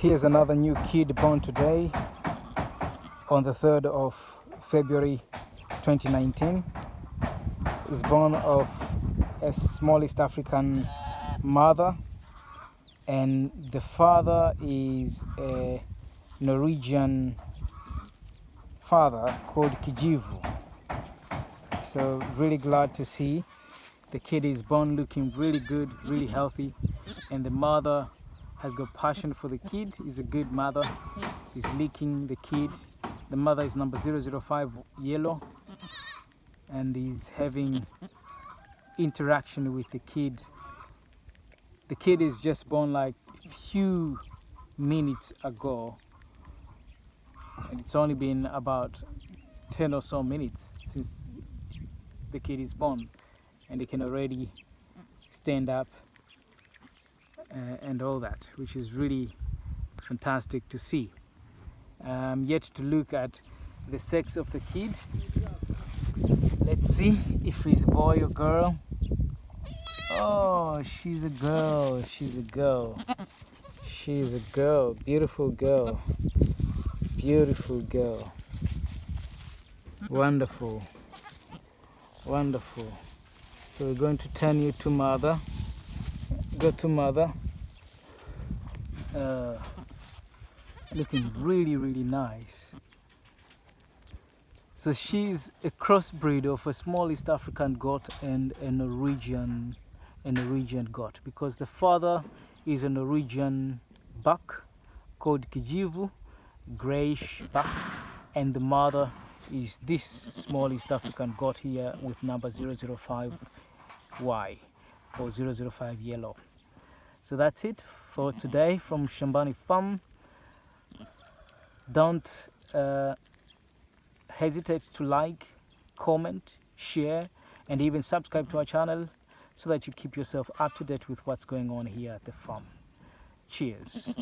Here's another new kid born today on the 3rd of February 2019. Is born of a small East African mother, and the father is a Norwegian father called Kijivu. So really glad to see the kid is born looking really good, really healthy, and the mother has got passion for the kid. Is a good mother. Is licking the kid. The mother is number 005 yellow, and is having interaction with the kid. The kid is just born like a few minutes ago, and it's only been about 10 or so minutes since the kid is born, and they can already stand up and all that, which is really fantastic to see. Yet to look at the sex of the kid. Let's see if he's a boy or girl. Oh, she's a girl. She's a girl. She's a girl. Beautiful girl. Beautiful girl. Wonderful. Wonderful. So we're going to turn you to mother. Go to mother. Looking really, really nice. So she's a crossbreed of a small East African goat and a Norwegian goat, because the father is a Norwegian buck called Kijivu, grayish buck, and the mother is this small East African goat here with number 005Y or 005 yellow. So that's it for today from Shambani Farm. Don't hesitate to like, comment, share, and even subscribe to our channel so that you keep yourself up to date with what's going on here at the farm. Cheers.